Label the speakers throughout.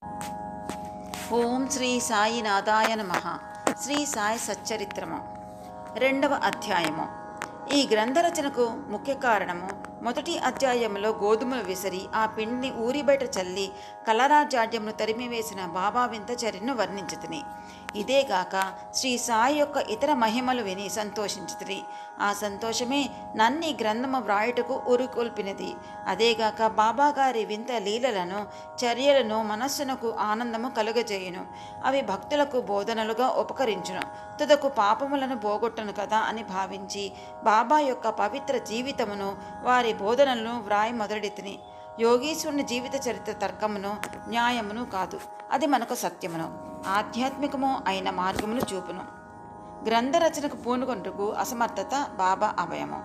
Speaker 1: ఓం శ్రీ సాయినాథాయ నమః. శ్రీ సాయి సచ్చరిత్రము 2వ అధ్యాయము. ఈ గ్రంథ రచనకు ముఖ్య కారణము మొదటి అధ్యాయంలో గోధుమలు విసిరి ఆ పిండిని ఊరి బయట చల్లి కలరాజాడ్యమును తరిమివేసిన బాబా వింత చర్యను వర్ణించుతుని. ఇదేగాక శ్రీ సాయి యొక్క ఇతర మహిమలు విని సంతోషించుతుని. ఆ సంతోషమే నన్ని గ్రంథము వ్రాయుటకు ఉరుకొల్పినది. అదేగాక బాబాగారి వింత లీలలను చర్యలను మనస్సునకు ఆనందము కలుగజేయును. అవి భక్తులకు బోధనలుగా ఉపకరించును. తుదకు పాపములను పోగొట్టను కదా అని భావించి బాబా యొక్క పవిత్ర జీవితమును వారి బోధనలను వ్రాయి మొదలెడితిని. యోగీశ్వరుని జీవిత చరిత్ర తర్కమును న్యాయమును కాదు, అది మనకు సత్యమును ఆధ్యాత్మికము అయిన మార్గమును చూపును. గ్రంథ రచనకు పూనుకొంటకు అసమర్థత బాబా అభయము.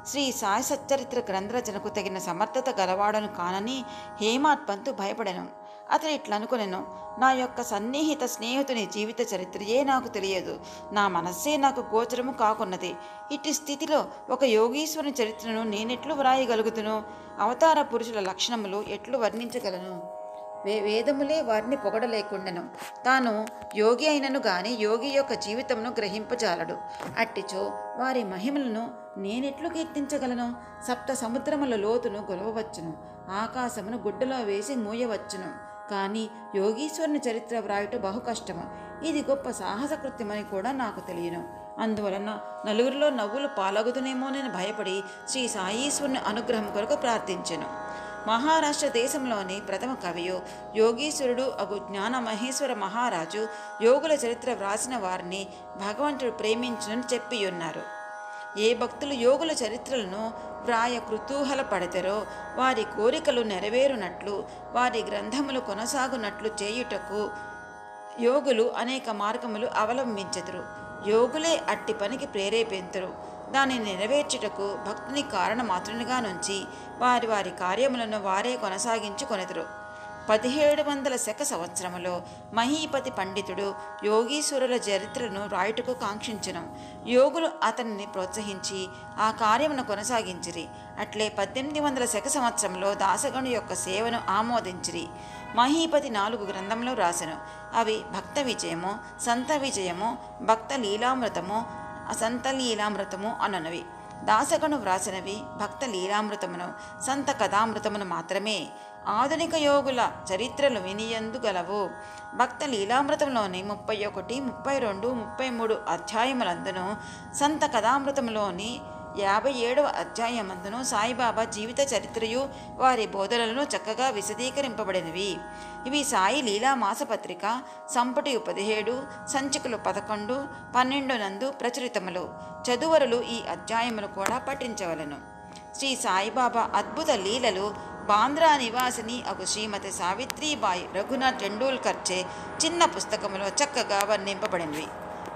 Speaker 1: శ్రీ సాయి సచ్చరిత్ర గ్రంథరచనకు తగిన సమర్థత గలవాడను కానని హేమాడ్ పంతు భయపడెను. అతను ఇట్లనుకొనెను, నా యొక్క సన్నిహిత స్నేహితుని జీవిత చరిత్రయే నాకు తెలియదు, నా మనస్సే నాకు గోచరము కాకున్నది. ఇట్టి స్థితిలో ఒక యోగీశ్వరుని చరిత్రను నేనెట్లు వ్రాయగలుగుతును? అవతార పురుషుల లక్షణములు ఎట్లు వర్ణించగలను? వేదములే వారిని పొగడలేకుండెను. తాను యోగి అయినను గాని యోగి యొక్క జీవితమును గ్రహింపజాలడు. అట్టిచో వారి మహిమలను నేనెట్లు కీర్తించగలను? సప్త సముద్రముల లోతును గొలవవచ్చును, ఆకాశమును గుడ్డలో వేసి మూయవచ్చును, కానీ యోగీశ్వరుని చరిత్ర వ్రాయుట బహు కష్టము. ఇది గొప్ప సాహస కృత్యమని కూడా నాకు తెలియను. అందువలన నలుగురిలో నవ్వులు పాలగుదునేమోనని భయపడి శ్రీ సాయీశ్వరుని అనుగ్రహం కొరకు ప్రార్థించెను. మహారాష్ట్ర దేశంలోని ప్రథమ కవియు యోగీశ్వరుడు అగు జ్ఞాన మహేశ్వర మహారాజు యోగుల చరిత్ర వ్రాసిన వారిని భగవంతుడు ప్రేమించునని చెప్పియున్నారు. ఏ భక్తులు యోగుల చరిత్రలను వ్రాయ కుతూహల పడతారో వారి కోరికలు నెరవేరునట్లు, వారి గ్రంథములు కొనసాగునట్లు చేయుటకు యోగులు అనేక మార్గములు అవలంబించెదరు. యోగులే అట్టి పనికి ప్రేరేపింతురు. దానిని నెరవేర్చుటకు భక్తుని కారణమాత్రునిగా నుంచి వారి వారి కార్యములను వారే కొనసాగించుకొనెదరు. 1700 శక సంవత్సరములో మహీపతి పండితుడు యోగీశ్వరుల చరిత్రను రాయుటకు కాంక్షించెను. యోగులు అతనిని ప్రోత్సహించి ఆ కార్యమును కొనసాగించిరి. అట్లే 1800 శక సంవత్సరంలో దాసగణు యొక్క సేవను ఆమోదించిరి. మహీపతి 4 గ్రంథములు రాసెను. అవి భక్త విజయము, సంత విజయము, భక్త లీలామృతము, సంత లీలామృతము అననవి. దాసగను వ్రాసినవి భక్త లీలామృతమును, సంత కథామృతమును మాత్రమే. ఆధునిక యోగుల చరిత్రలు వినియందు గలవు. భక్త లీలామృతంలోని 31, 32, 33 అధ్యాయములందును, సంత కథామృతంలోని 57వ అధ్యాయమందును సాయిబాబా జీవిత చరిత్రయు వారి బోధనలను చక్కగా విశదీకరింపబడినవి. ఇవి సాయి లీలా మాసపత్రిక సంపుటి 17, సంచికలు 11, 12 నందు ప్రచురితములు. చదువరులు ఈ అధ్యాయములు కూడా పఠించవలను. శ్రీ సాయిబాబా అద్భుత లీలలు బాంద్రా నివాసిని అగు శ్రీమతి సావిత్రీబాయి రఘునాథ్ టెండూల్కర్చే చిన్న పుస్తకములో చక్కగా వర్ణింపబడినవి.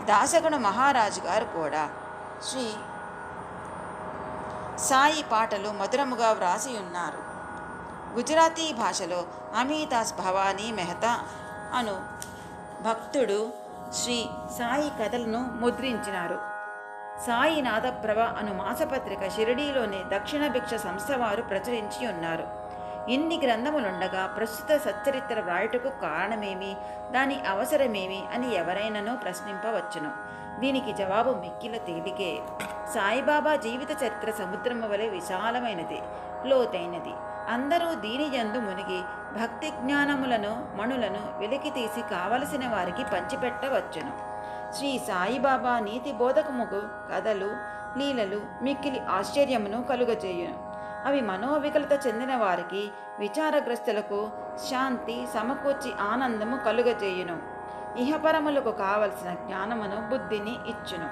Speaker 1: దాసగను మహారాజు గారు కూడా శ్రీ సాయి పాటలు మధురముగా వ్రాసి ఉన్నారు. గుజరాతీ భాషలో అమీదాస్ భవానీ మెహతా అను భక్తుడు శ్రీ సాయి కథలను ముద్రించినారు. సాయి నాదప్రభ అను మాసపత్రిక షిరిడీలోని దక్షిణ భిక్ష సంస్థ వారు ప్రచురించి ఉన్నారు. ఇన్ని గ్రంథములుండగా ప్రస్తుత సచ్చరిత్ర వ్రాయుటకు కారణమేమి, దాని అవసరమేమి అని ఎవరైనానూ ప్రశ్నింపవచ్చును. దీనికి జవాబు మిక్కిల తేలికే. సాయిబాబా జీవిత చరిత్ర సముద్రము వలె విశాలమైనది, లోతైనది. అందరూ దీని యందు మునిగి భక్తి జ్ఞానములను మణులను వెలికి తీసి కావలసిన వారికి పంచిపెట్టవచ్చును. శ్రీ సాయిబాబా నీతి బోధకముకు కథలు లీలలు మిక్కిలి ఆశ్చర్యమును కలుగజేయును. అవి మనోవికలత చెందిన వారికి, విచారగ్రస్తులకు శాంతి సమకూర్చి ఆనందము కలుగజేయును. ఇహపరములకు కావలసిన జ్ఞానమును బుద్ధిని ఇచ్చును.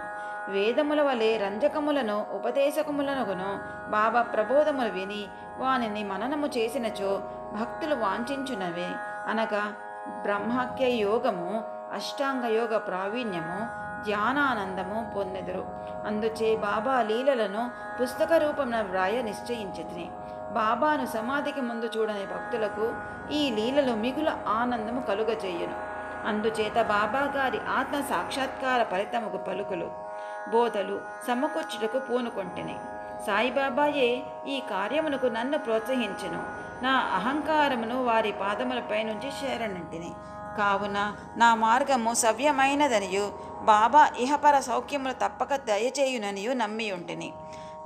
Speaker 1: వేదముల వలె రంజకములను ఉపదేశకములనుగును బాబా ప్రబోధములు విని వానిని మననము చేసినచో భక్తులు వాంఛించునవే అనగా బ్రహ్మక్య యోగము, అష్టాంగయోగ ప్రావీణ్యము, ధ్యానానందము పొందెదరు. అందుచే బాబా లీలలను పుస్తక రూపమున వ్రాయ నిశ్చయించితిని. బాబాను సమాధికి ముందు చూడని భక్తులకు ఈ లీలలు మిగుల ఆనందము కలుగజేయును. అందుచేత బాబా గారి ఆత్మ సాక్షాత్కార ఫలితముకు పలుకులు బోధలు సమకూర్చుటకు పూనుకొంటిని. సాయిబాబాయే ఈ కార్యమునకు నన్ను ప్రోత్సహించెను. నా అహంకారమును వారి పాదములపై నుంచి శరణంటిని. కావున నా మార్గము సవ్యమైనదనియు బాబా ఇహపర సౌఖ్యములు తప్పక దయచేయుననియు నమ్మియుంటిని.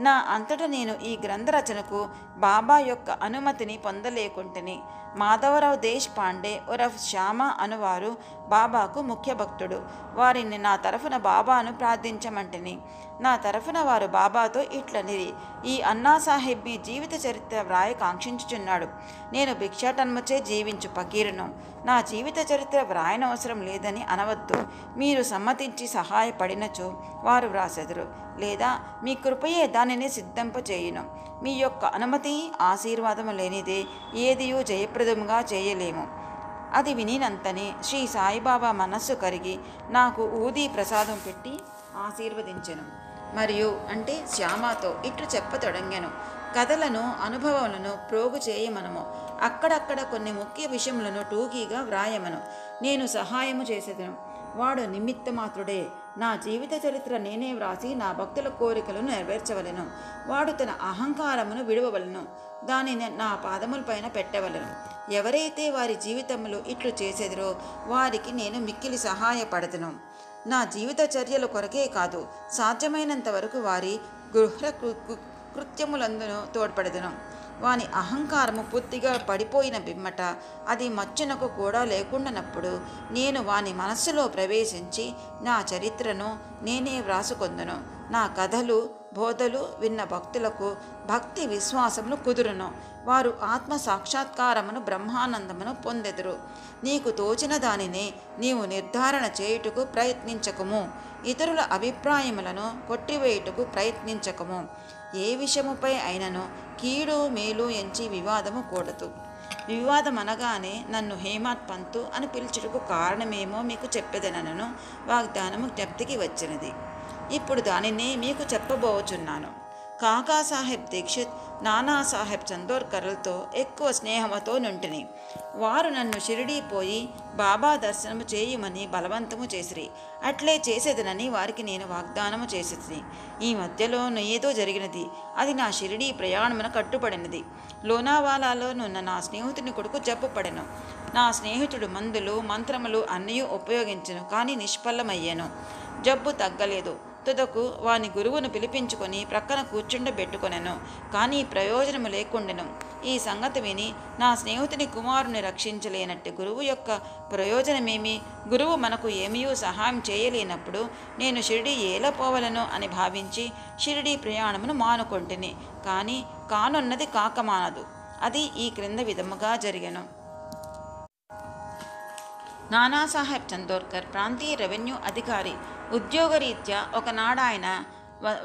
Speaker 1: నా అంతట నేను ఈ గ్రంథరచనకు బాబా యొక్క అనుమతిని పొందలేకుంటిని. మాధవరావు దేశ్ పాండే ఉరఫ్ శ్యామ అనువారు బాబాకు ముఖ్య భక్తుడు. వారిని నా తరఫున బాబాను ప్రార్థించమంటిని. నా తరఫున వారు బాబాతో ఇట్లనిరి: ఈ అన్నాసాహెబ్ మీ జీవిత చరిత్ర వ్రాయ కాంక్షించుచున్నాడు. నేను భిక్షాటన్మచే జీవించు పకీరును. నా జీవిత చరిత్ర వ్రాయనవసరం లేదని అనవద్దు. మీరు సమ్మతించి సహాయపడినచో వారు వ్రాసెదరు, లేదా మీ కృపయే దానిని సిద్ధింపచేయును. మీ యొక్క అనుమతి ఆశీర్వాదము లేనిదే ఏదియూ జయప్రదముగా చేయలేము. అది వినినంతనే శ్రీ సాయిబాబా మనస్సు కరిగి నాకు ఊదీ ప్రసాదం పెట్టి ఆశీర్వదించెను. మరియు అంటే శ్యామతో ఇట్లు చెప్పతొడంగెను: కథలను అనుభవములను ప్రోగు చేయమనము. అక్కడక్కడ కొన్ని ముఖ్య విషయములను టూకీగా వ్రాయమను. నేను సహాయము చేసేదను. వాడు నిమిత్తమాత్రుడే. నా జీవిత చరిత్ర నేనే వ్రాసి నా భక్తుల కోరికలను నెరవేర్చవలెను. వాడు తన అహంకారమును విడవవలను. దానిని నా పాదములపైన పెట్టవలను. ఎవరైతే వారి జీవితంలో ఇట్లు చేసేదిరో వారికి నేను మిక్కిలి సహాయపడదును. నా జీవిత చర్యల కొరకే కాదు, సాధ్యమైనంత వరకు వారి గృహ కృత్యములందును తోడ్పడదును. వాని అహంకారము పూర్తిగా పడిపోయిన బిమ్మట అది మచ్చునకు కూడా లేకుండానప్పుడు నేను వాని మనస్సులో ప్రవేశించి నా చరిత్రను నేనే వ్రాసుకొందును. నా కథలు బోధలు విన్న భక్తులకు భక్తి విశ్వాసములు కుదురును. వారు ఆత్మ సాక్షాత్కారమును బ్రహ్మానందమును పొందెదురు. నీకు తోచిన దానినే నీవు నిర్ధారణ చేయుటకు ప్రయత్నించకము. ఇతరుల అభిప్రాయములను కొట్టివేయుటకు ప్రయత్నించకము. ఏ విషయముపై అయినను కీడు మేలు ఎంచి వివాదము కూడదు. వివాదం అనగానే నన్ను హేమత్ పంతు అని పిలుచుటకు కారణమేమో మీకు చెప్పేదనను వాగ్దానము జ్ఞప్తికి వచ్చినది. ఇప్పుడు దానినే మీకు చెప్పబోచున్నాను. కాకాసాహెబ్ దీక్షిత్, నానాసాహెబ్ చందోర్కర్లతో ఎక్కువ స్నేహముతో నుంటిని. వారు నన్ను షిరిడీ పోయి బాబా దర్శనము చేయమని బలవంతము చేసిరి. అట్లే చేసేదనని వారికి నేను వాగ్దానము చేసేది. ఈ మధ్యలో ఏదో జరిగినది. అది నా షిరిడీ ప్రయాణమున కట్టుబడినది. లోనావాలాలో నున్న నా స్నేహితుని కొడుకు జబ్బు పడెను. నా స్నేహితుడు మందులు మంత్రములు అన్నీ ఉపయోగించెను, కానీ నిష్ఫలమయ్యాను. జబ్బు తగ్గలేదు. తుదకు వాని గురువును పిలిపించుకొని ప్రక్కన కూర్చుండబెట్టుకొనెను, కానీ ప్రయోజనము లేకుండెను. ఈ సంగతి విని నా స్నేహితుని కుమారుని రక్షించలేనట్టు గురువు యొక్క ప్రయోజనమేమి? గురువు మనకు ఏమీ సహాయం చేయలేనప్పుడు నేను షిరిడీ ఎలా పోవలను అని భావించి షిరిడీ ప్రయాణమును మానుకొంటిని. కానీ కానున్నది కాకమానదు. అది ఈ క్రింద విధముగా జరిగెను. నానాసాహెబ్ చందోర్కర్ ప్రాంతీయ రెవెన్యూ అధికారి. ఉద్యోగరీత్యా ఒకనాడు ఆయన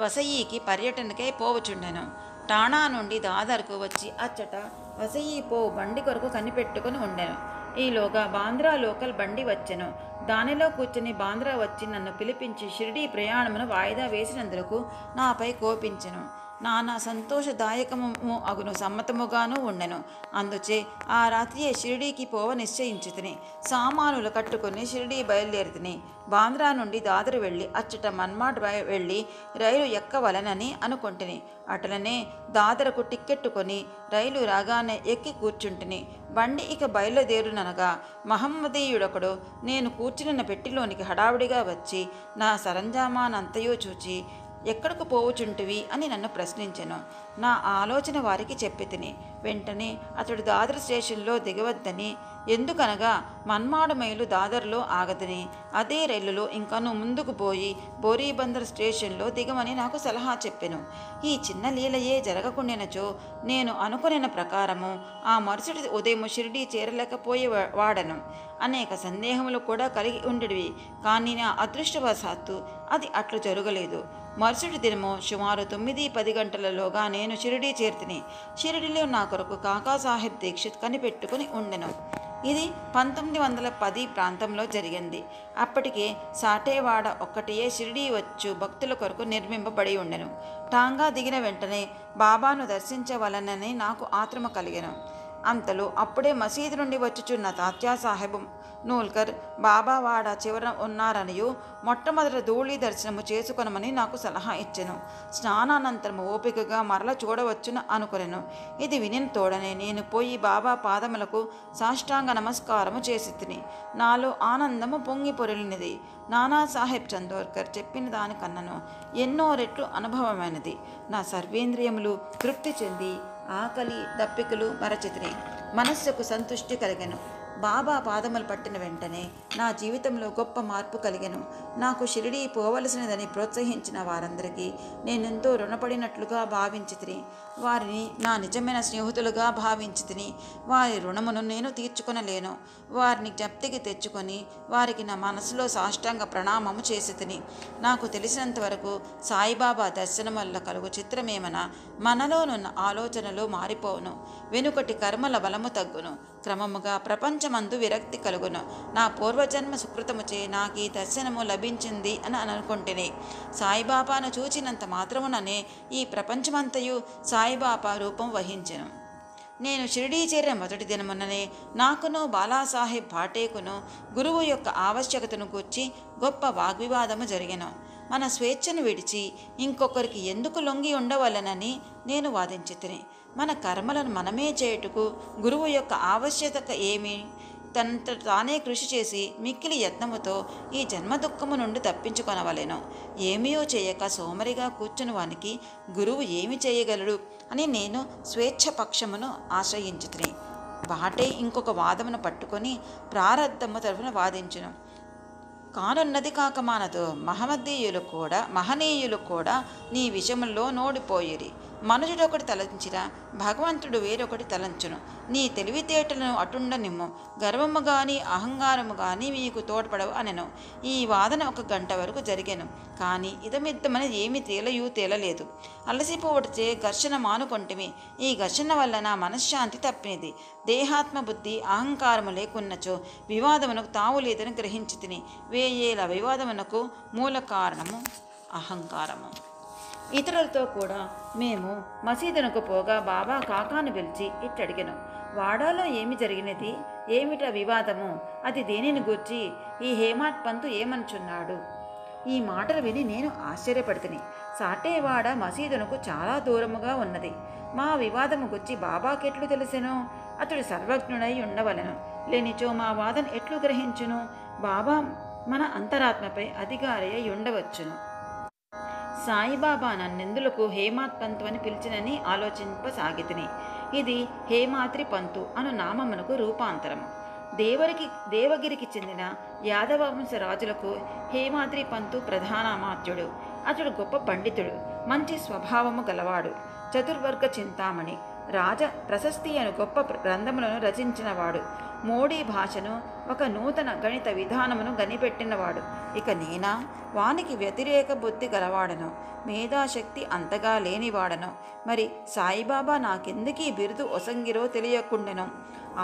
Speaker 1: వసయికి పర్యటనకై పోవచుండెను. టాణా నుండి దాదర్కు వచ్చి అచ్చట వసయి పోవు బండి కొరకు కనిపెట్టుకుని ఉండెను. ఈలోగా బాంద్రా లోకల్ బండి వచ్చెను. దానిలో కూర్చుని బాంద్రా వచ్చి నన్ను పిలిపించి షిరిడీ ప్రయాణమును వాయిదా వేసినందుకు నాపై కోపించెను. నానా సంతోషదాయకము అగును సమ్మతముగాను ఉండెను. అందుచే ఆ రాత్రియే షిరిడీకి పోవ నిశ్చయించుతిని. సామానులు కట్టుకుని షిరిడీ బయలుదేరితిని. బాంద్రా నుండి దాదరు వెళ్ళి అచ్చట మన్మాడ్ వెళ్ళి రైలు ఎక్కవలనని అనుకొంటిని. అట్లనే దాదరకు టిక్కెట్టుకొని రైలు రాగానే ఎక్కి కూర్చుంటిని. బండి ఇక బయలుదేరుననగా మహమ్మదీయుడొకడు నేను కూర్చున్న పెట్టిలోనికి హడావుడిగా వచ్చి నా సరంజామానంతయో చూచి ఎక్కడకు పోవుచుంటివి అని నన్ను ప్రశ్నించెను. నా ఆలోచన వారికి చెప్పి తిని వెంటనే అతడు దాదర్ స్టేషన్లో దిగవద్దని, ఎందుకనగా మన్మాడు మైలు దాదర్లో ఆగదని, అదే రైలులో ఇంకను ముందుకు పోయి బోరీబందర్ స్టేషన్లో దిగమని నాకు సలహా చెప్పెను. ఈ చిన్న లీలయే జరగకుండినచో నేను అనుకున్న ప్రకారము ఆ మరుసటి ఉదయం షిరిడీ చేరలేకపోయేవాడను. అనేక సందేహములు కూడా కలిగి ఉండేవి. కానీ నా అదృష్టవశాత్తు అది అట్లు జరగలేదు. మరుసటి దినము సుమారు 9-10 గంటలలోగా నేను షిరిడీ చేర్తిని. షిరిడీలో నా కొరకు కాకాసాహెబ్ దీక్షిత్ కనిపెట్టుకుని ఉండెను. ఇది 1910 ప్రాంతంలో జరిగింది. అప్పటికే సాటేవాడ ఒక్కటియే షిరిడీ వచ్చు భక్తుల కొరకు నిర్మింపబడి ఉండెను. టాంగా దిగిన వెంటనే బాబాను దర్శించవలనని నాకు ఆత్రమ కలిగెను. అంతలో అప్పుడే మసీదు నుండి వచ్చుచున్న తాత్యాసాహెబ్ నూల్కర్ బాబావాడ చివర ఉన్నారనియు మొట్టమొదట ధూళి దర్శనము చేసుకొనమని నాకు సలహా ఇచ్చెను. స్నానానంతరము ఓపికగా మరల చూడవచ్చును అనుకొనెను. ఇది వినిన తోడనే నేను పోయి బాబా పాదములకు సాష్టాంగ నమస్కారము చేసి తిని నాలో ఆనందము పొంగి పొరిలినది. నానాసాహెబ్ చందోర్కర్ చెప్పిన దానికన్నను ఎన్నో రెట్లు అనుభవమైనది. నా సర్వేంద్రియములు తృప్తి చెంది ఆకలి దప్పికలు మరచితిని. మనస్సుకు సంతుష్టి కలిగెను. బాబా పాదములు పట్టిన వెంటనే నా జీవితంలో గొప్ప మార్పు కలిగెను. నాకు షిరిడీ పోవలసినదని ప్రోత్సహించిన వారందరికీ నేనెంతో రుణపడినట్లుగా భావించితిని. వారిని నా నిజమైన స్నేహితులుగా భావించితిని. వారి రుణమును నేను తీర్చుకొనలేను. వారిని జ్ఞప్తికి తెచ్చుకొని వారికి నా మనసులో సాష్టాంగ ప్రణామము చేసి తిని. నాకు తెలిసినంత వరకు సాయిబాబా దర్శనం వల్ల కలుగు చిత్రమేమన మనలోనున్న ఆలోచనలు మారిపోవును. వెనుకటి కర్మల బలము తగ్గును. క్రమముగా ప్రపంచమందు విరక్తి కలుగును. నా పూర్వజన్మ సుకృతముచే నాకు ఈ దర్శనము లభించింది అని అనుకుంటేనే సాయిబాబాను చూచినంత మాత్రముననే ఈ ప్రపంచమంతయు సాయిబాబా రూపం వహించెను. నేను షిరిడీ చేరిన మొదటి దినముననే నాకును బాలాసాహెబ్ పాటేకును గురువు యొక్క ఆవశ్యకతను గూర్చి గొప్ప వాగ్వివాదము జరిగెను. మన స్వేచ్ఛను విడిచి ఇంకొకరికి ఎందుకు లొంగి ఉండవలనని నేను వాదించితిని. మన కర్మలను మనమే చేయుటకు గురువు యొక్క ఆవశ్యకత ఏమి? తనంత తానే కృషి చేసి మిక్కిలి యత్నముతో ఈ జన్మ దుఃఖము నుండి తప్పించుకొనవలెను. ఏమీయో చేయక సోమరిగా కూర్చుని వానికి గురువు ఏమి చేయగలడు అని నేను స్వేచ్ఛ పక్షమును ఆశ్రయించుతిని. బాటే ఇంకొక వాదమును పట్టుకొని ప్రారబ్ధము తరఫున వాదించును. కానున్నది కాక మానదు. మహనీయులు కూడా నీ విషయంలో నోడిపోయిరి. మనుజుడొకటి తలంచిన భగవంతుడు వేరొకటి తలంచును. నీ తెలివితేటలను అటుండనిమ్ము. గర్వము గాని అహంకారము గాని మీకు తోడ్పడవు అనెను. ఈ వాదన 1 గంట వరకు జరిగెను. కానీ ఇదమిద్దమని ఏమి తేలలేదు. అలసిపోవటచే ఘర్షణ మానుకొంటిమి. ఈ ఘర్షణ వల్ల నా మనశ్శాంతి తప్పినది. దేహాత్మ బుద్ధి అహంకారము లేకున్నచో వివాదమునకు తావు లేదని గ్రహించి తిని. వేయేల వివాదమునకు మూల కారణము అహంకారము. ఇతరులతో కూడా మేము మసీదునకు పోగా బాబా కాకాను పిలిచి ఇట్టడిగెను. వాడాలో ఏమి జరిగినది? ఏమిటా వివాదము? అది దేనిని గూర్చి? ఈ హేమాడ్ పంతు ఏమనుచున్నాడు? ఈ మాటలు విని నేను ఆశ్చర్యపడితిని. సాటేవాడ మసీదునకు చాలా దూరముగా ఉన్నది. మా వివాదము గురించి బాబాకెట్లు తెలిసెను? అతడు సర్వజ్ఞుడై ఉండవలెను. లేనిచో మా వాదన ఎట్లు గ్రహించును? బాబా మన అంతరాత్మపై అధికారి అయి ఉండవచ్చును. సాయిబాబా నన్నెందులకు హేమాత్ పంతు అని పిలిచినని ఆలోచింపసాగితిని. ఇది హేమాద్రి పంతు అను నామమునకు రూపాంతరము. దేవగిరికి చెందిన యాదవవంశ రాజులకు హేమాద్రి పంతు ప్రధానమాత్యుడు. అతడు గొప్ప పండితుడు, మంచి స్వభావము గలవాడు, చతుర్వర్గ చింతామణి, రాజ ప్రశస్తి అను గొప్ప గ్రంథములను రచించినవాడు, మోడీ భాషను ఒక నూతన గణిత విధానమును గనిపెట్టినవాడు. ఇక నేనా వానికి వ్యతిరేక బుద్ధి గలవాడను, మేధాశక్తి అంతగా లేనివాడను. మరి సాయిబాబా నాకెందుకీ బిరుదు ఒసంగిరో తెలియకుండెను.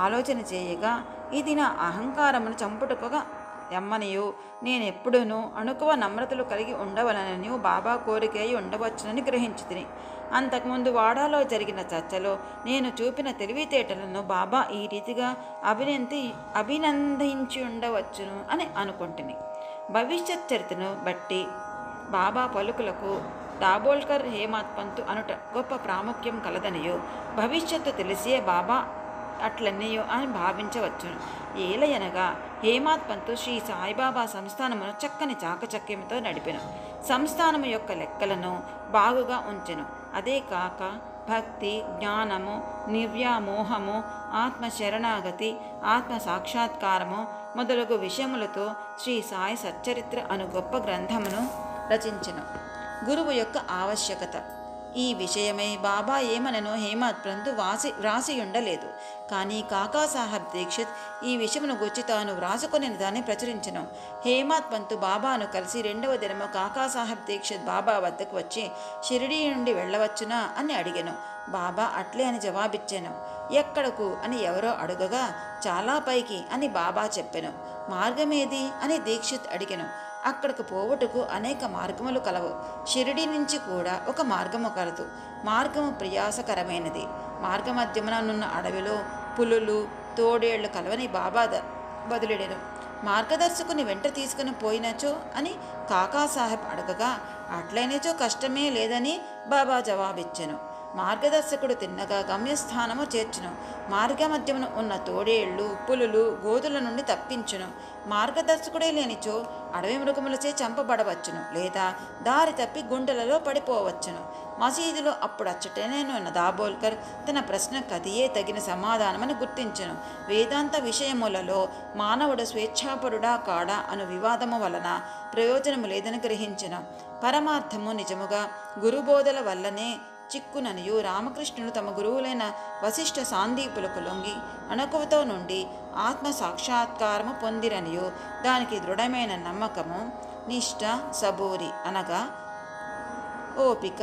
Speaker 1: ఆలోచన చేయగా ఇది నా అహంకారమును చంపుటకుగా ఎమ్మనియో నేనెప్పుడూనూ అణుకువ నమ్రతలు కలిగి ఉండవలనని బాబా కోరికయి ఉండవచ్చునని గ్రహించితిని. అంతకుముందు వాడాలో జరిగిన చర్చలో నేను చూపిన తెలివితేటలను బాబా ఈ రీతిగా అభినందించి ఉండవచ్చును అని అనుకుంటుని. భవిష్యత్ చరిత్రను బట్టి బాబా పలుకులకు దాబోల్కర్ హేమాత్ పంతు అనుట గొప్ప ప్రాముఖ్యం కలదనియో, భవిష్యత్తు తెలిసే బాబా అట్లన్నయో అని భావించవచ్చును. ఏలయనగా హేమాత్ పంతు శ్రీ సాయిబాబా సంస్థానమును చక్కని చాకచక్యంతో నడిపెను. సంస్థానము యొక్క లెక్కలను బాగుగా ఉంచెను. అదే కాక భక్తి, జ్ఞానము, నిర్వ్యామోహము, ఆత్మ శరణాగతి, ఆత్మ సాక్షాత్కారము మొదలగు విషయములతో శ్రీ సాయి సచ్చరిత్ర అను గొప్ప గ్రంథమును రచించెను. గురువు యొక్క ఆవశ్యకత. ఈ విషయమై బాబా ఏమననో హేమాత్ పంతు వ్రాసి ఉండలేదు. కానీ కాకాసాహెబ్ దీక్షిత్ ఈ విషయమును గురించి తాను వ్రాసుకొనిన దాన్ని ప్రచురించెను. హేమాత్ పంతు బాబాను కలిసి 2వ దినము కాకాసాహెబ్ దీక్షిత్ బాబా వద్దకు వచ్చి షిరిడీ నుండి వెళ్ళవచ్చునా అని అడిగెను. బాబా అట్లే అని జవాబిచ్చాను. ఎక్కడకు అని ఎవరో అడుగగా చాలా పైకి అని బాబా చెప్పెను. మార్గమేది అని దీక్షిత్ అడిగెను. అక్కడకు పోవుటకు అనేక మార్గములు కలవు. షిరిడి నుంచి కూడా ఒక మార్గము కలదు. మార్గము ప్రయాసకరమైనది. మార్గమధ్యమున నున్న అడవిలో పులులు తోడేళ్లు కలవని బాబా బదులెడెను. మార్గదర్శకుని వెంట తీసుకుని పోయినచో అని కాకాసాహెబ్ అడగగా, అట్లయినచో కష్టమే లేదని బాబా జవాబిచ్చెను. మార్గదర్శకుడు తిన్నగా గమ్యస్థానము చేర్చును. మార్గమధ్యమున ఉన్న తోడేళ్లు పులులు గోధుల నుండి తప్పించును. మార్గదర్శకుడే లేనిచో అడవి మృగములచే చంపబడవచ్చును, లేదా దారి తప్పి గుండెలలో పడిపోవచ్చును. మసీదులో అప్పుడచ్చటనేనున్న దాబోల్కర్ తన ప్రశ్నకు అదియే తగిన సమాధానమని గుర్తించెను. వేదాంత విషయములలో మానవుడు స్వేచ్ఛాపరుడా కాడా అను వివాదము వలన ప్రయోజనము లేదని గ్రహించెను. పరమార్థము నిజముగా గురుబోధల వల్లనే చిక్కుననియు రామకృష్ణుడు తమ గురువులైన వశిష్ఠ సాందీపులకు లొంగి అణకువతో నుండి ఆత్మ సాక్షాత్కారము పొందిరనియు దానికి దృఢమైన నమ్మకము, నిష్ఠ, సబూరి అనగా ఓపిక,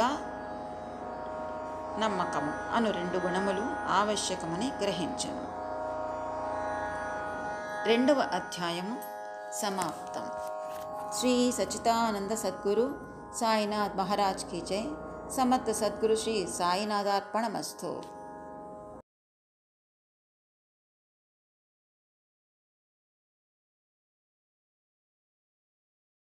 Speaker 1: నమ్మకము అను 2 గుణములు ఆవశ్యకమని గ్రహించను. 2వ అధ్యాయము సమాప్తం. శ్రీ సచ్చిదానంద సద్గురు సాయినాథ్ మహారాజ్ కీ జై. సమర్థ సద్గురు శ్రీ సాయినాథార్పణమస్తు.